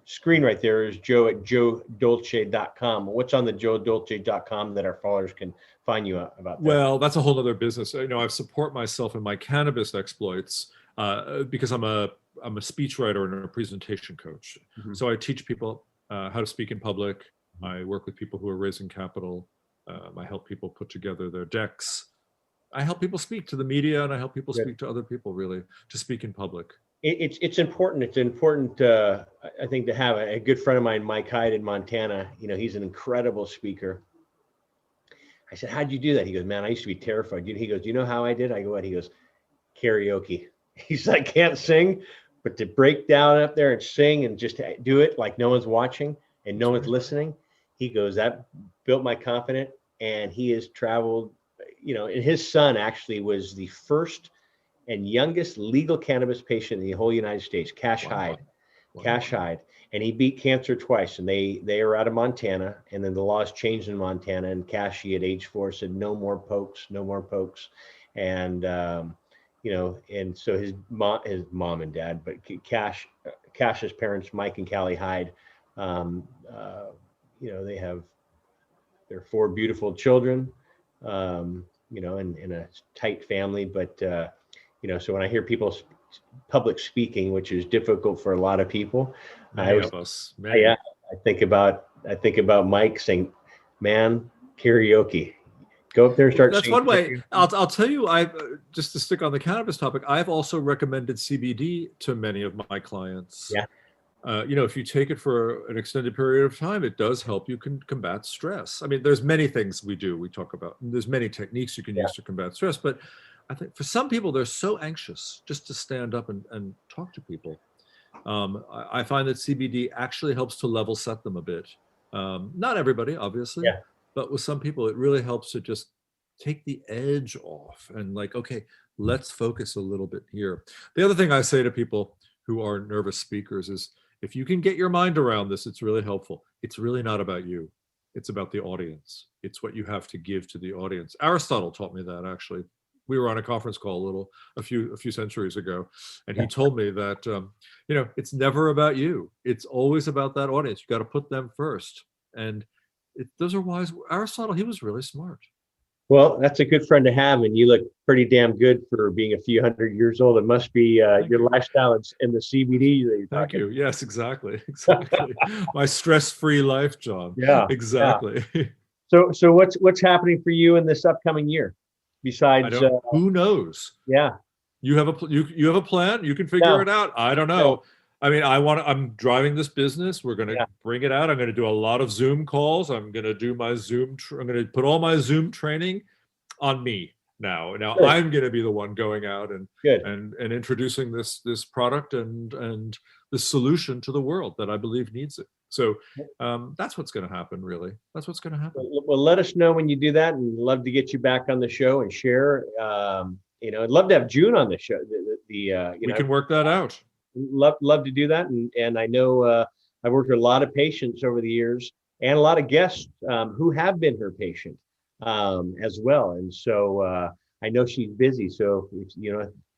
screen right there is Joe at joedolce.com. What's on the joedolce.com that our followers can find you about that? Well, that's a whole other business. I support myself in my cannabis exploits because I'm a speechwriter and a presentation coach. Mm-hmm. So I teach people how to speak in public. I work with people who are raising capital. I help people put together their decks. I help people speak to the media, and I help people Good. speak to other people, really, to speak in public. It's important. It's important, I think, to have a good friend of mine, Mike Hyde in Montana. He's an incredible speaker. I said, how'd you do that? He goes, man, I used to be terrified. He goes, you know how I did? I go, what? He goes, karaoke. He said, I can't sing, but to break down up there and sing and just do it like no one's watching and no one's listening, he goes, that built my confidence. And he has traveled, and his son actually was the first and youngest legal cannabis patient in the whole United States, Cash Hyde. Cash Hyde. And he beat cancer twice. And they are out of Montana. And then the laws changed in Montana. And Cashy at age 4 said, no more pokes, no more pokes. And, and so his mom and dad, but Cash's parents, Mike and Callie Hyde, they have their 4 beautiful children, in a tight family. But, so when I hear people public speaking, which is difficult for a lot of people, I think about Mike saying, man, karaoke. Go up there and start. That's one way. I'll tell you, just to stick on the cannabis topic, I've also recommended CBD to many of my clients. Yeah. If you take it for an extended period of time, it does help you combat stress. I mean, there's many things we talk about. There's many techniques you can use to combat stress, but I think for some people, they're so anxious just to stand up and talk to people. I find that CBD actually helps to level set them a bit. Not everybody, obviously, but with some people, it really helps to just take the edge off and like, okay, let's focus a little bit here. The other thing I say to people who are nervous speakers is, if you can get your mind around this, it's really helpful. It's really not about you. It's about the audience. It's what you have to give to the audience. Aristotle taught me that, actually. We were on a conference call a few centuries ago, and he told me that it's never about you. It's always about that audience. You got to put them first. And those are wise. Aristotle, he was really smart. Well, that's a good friend to have, and you look pretty damn good for being a few hundred years old. It must be your lifestyle and the CBD that you're talking. Thank you. Yes, exactly. My stress-free life, John. Yeah, exactly. Yeah. So what's happening for you in this upcoming year? Besides, who knows? Yeah, you have a plan. You can figure it out. I don't know. No. I mean, I'm driving this business. We're going to bring it out. I'm going to do a lot of Zoom calls. I'm going to do my Zoom. I'm going to put all my Zoom training on me now. Good. I'm going to be the one going out and introducing this product and this solution to the world that I believe needs it. So that's what's going to happen, really. That's what's going to happen. Well, let us know when you do that, and love to get you back on the show and share. I'd love to have June on the show. We can work that out. Love to do that, and I know I've worked with a lot of patients over the years, and a lot of guests who have been her patient as well. And so I know she's busy, so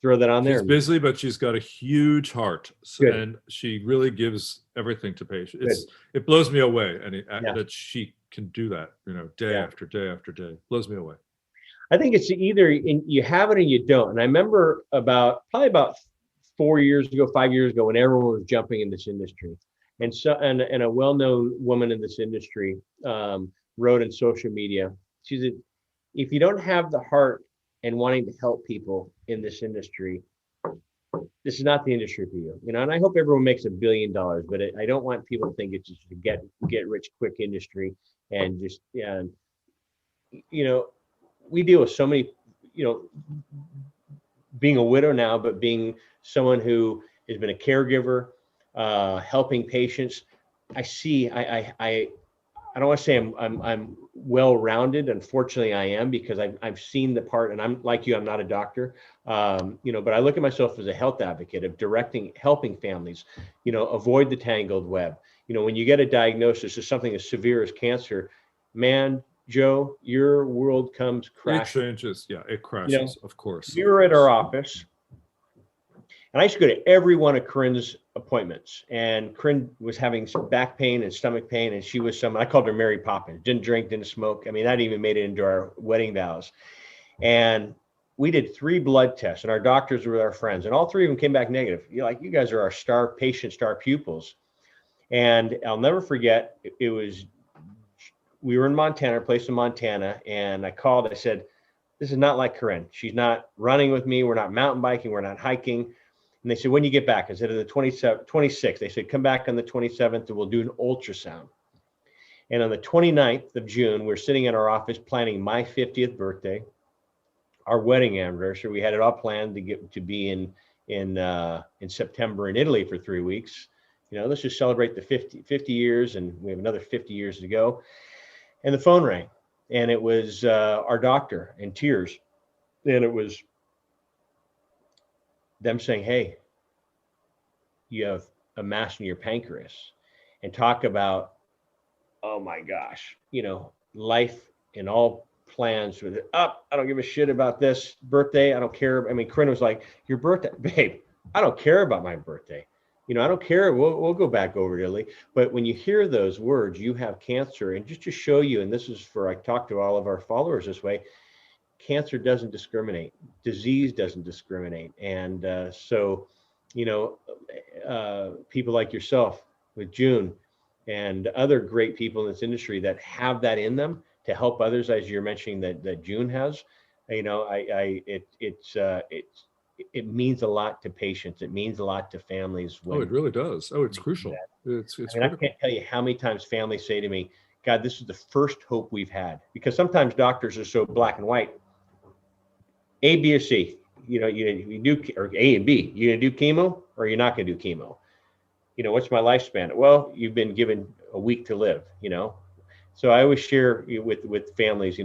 throw that on there. She's busy, but she's got a huge heart, and she really gives everything to patients. It blows me away, and that she can do that, day after day after day. Blows me away. I think it's either you have it or you don't. And I remember probably about 5 years ago, when everyone was jumping in this industry, and a well-known woman in this industry wrote in social media. She said, if you don't have the heart and wanting to help people in this industry, this is not the industry for you. And I hope everyone makes $1 billion, but I don't want people to think it's just a get rich quick industry. And just we deal with so many, being a widow now, but being someone who has been a caregiver, helping patients. I don't want to say I'm well-rounded. Unfortunately, I am, because I've seen the part, and I'm like you, I'm not a doctor, but I look at myself as a health advocate of helping families, avoid the tangled web. When you get a diagnosis of something as severe as cancer, man, Joe, your world comes crashing. It changes. Yeah, it crashes, of course. We were at our office, and I used to go to every one of Corinne's appointments. And Corinne was having some back pain and stomach pain, and she was I called her Mary Poppins. Didn't drink, didn't smoke. I mean, that even made it into our wedding vows. And we did 3 blood tests, and our doctors were our friends, and all 3 of them came back negative. You guys are our star pupils. And I'll never forget, we were in Montana, a place in Montana, and I called. I said, This is not like Corinne. She's not running with me. We're not mountain biking. We're not hiking. And they said, when you get back? I said, the 26th. They said, come back on the 27th and we'll do an ultrasound. And on the 29th of June, we're sitting in our office planning my 50th birthday, our wedding anniversary. We had it all planned to be in September in Italy for 3 weeks. Let's just celebrate the 50 years, and we have another 50 years to go. And the phone rang, and it was our doctor in tears. And it was them saying, hey, you have a mass in your pancreas. And talk about, oh my gosh, life and all plans with it up. I don't give a shit about this birthday. I don't care. I mean, Corinne was like, your birthday, babe, I don't care about my birthday. I don't care. We'll go back over to Italy. But when you hear those words, you have cancer, and just to show you, and this is I talk to all of our followers this way, cancer doesn't discriminate. Disease doesn't discriminate. And people like yourself with June and other great people in this industry that have that in them to help others, as you're mentioning that June has, it means a lot to patients. It means a lot to families. It really does. It's crucial. It's I can't tell you how many times families say to me, God, this is the first hope we've had. Because sometimes doctors are so black and white. A, B, or C. You do, or A and B. You're gonna do chemo or you're not gonna do chemo. What's my lifespan? Well, you've been given a week to live. So I always share with families,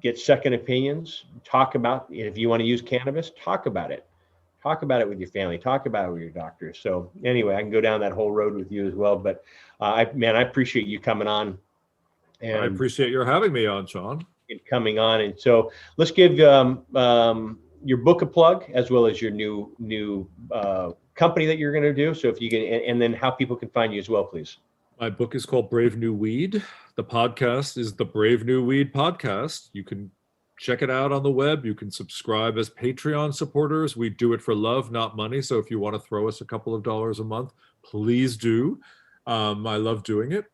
get second opinions, talk about, if you want to use cannabis, talk about it with your family, talk about it with your doctor. So anyway, I can go down that whole road with you as well, but I appreciate you coming on. And I appreciate your having me on, Sean. Coming on. And so let's give your book a plug, as well as your new company that you're going to do. So if you can, and then how people can find you as well, please. My book is called Brave New Weed. The podcast is the Brave New Weed podcast. You can check it out on the web. You can subscribe as Patreon supporters. We do it for love, not money. So if you want to throw us a couple of dollars a month, please do. I love doing it.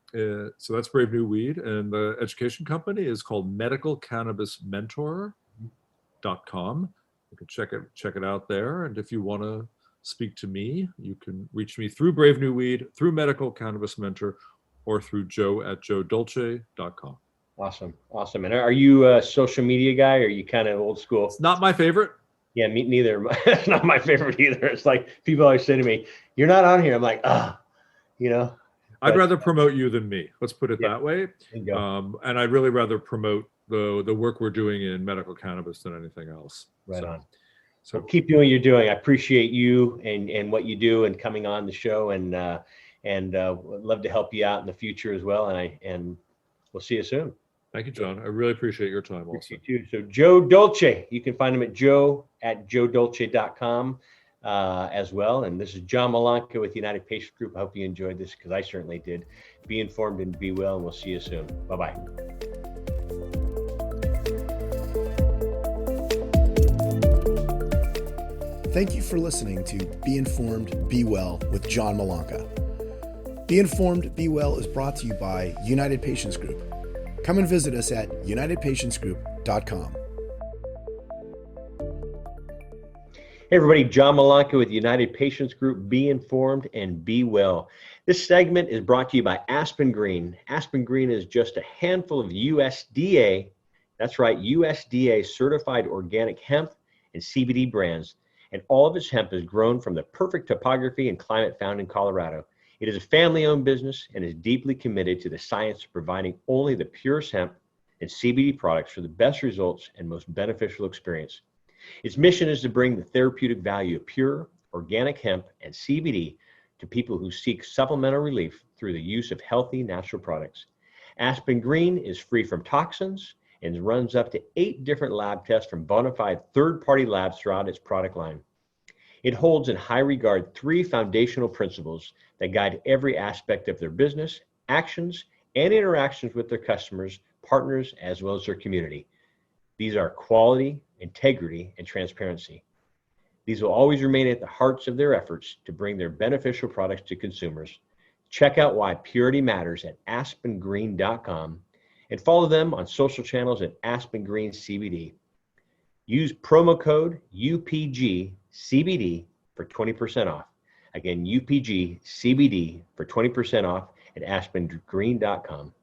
So that's Brave New Weed. And the education company is called medicalcannabismentor.com. You can check it out there. And if you want to speak to me, you can reach me through Brave New Weed, through Medical Cannabis Mentor, or through joe@joedolce.com. Awesome. And are you a social media guy, or are you kind of old school? It's not my favorite. Yeah, me neither. It's not my favorite either. It's like people always say to me, you're not on here. I'm like, I'd rather promote you than me. Let's put it that way. And I'd really rather promote the work we're doing in medical cannabis than anything else. Right on. So keep doing what you're doing. I appreciate you and what you do and coming on the show, and would love to help you out in the future as well. And we'll see you soon. Thank you, John. I really appreciate your time also. You too. So Joe Dolce, you can find him at joe@joedolce.com as well. And this is John Malanca with United Patient Group. I hope you enjoyed this, because I certainly did. Be informed and be well, and we'll see you soon. Bye-bye. Thank you for listening to Be Informed, Be Well with John Malanca. Be Informed, Be Well is brought to you by United Patients Group. Come and visit us at unitedpatientsgroup.com. Hey everybody, John Malanca with United Patients Group. Be informed and be well. This segment is brought to you by Aspen Green. Aspen Green is just a handful of USDA, that's right, USDA certified organic hemp and CBD brands. And all of its hemp is grown from the perfect topography and climate found in Colorado. It is a family-owned business and is deeply committed to the science of providing only the purest hemp and CBD products for the best results and most beneficial experience. Its mission is to bring the therapeutic value of pure, organic hemp and CBD to people who seek supplemental relief through the use of healthy, natural products. Aspen Green is free from toxins and runs up to 8 different lab tests from bona fide third-party labs throughout its product line. It holds in high regard 3 foundational principles that guide every aspect of their business, actions, and interactions with their customers, partners, as well as their community. These are quality, integrity, and transparency. These will always remain at the hearts of their efforts to bring their beneficial products to consumers. Check out why purity matters at aspengreen.com and follow them on social channels at Aspen Green CBD. Use promo code UPGCBD for 20% off. Again, UPGCBD for 20% off at aspengreen.com.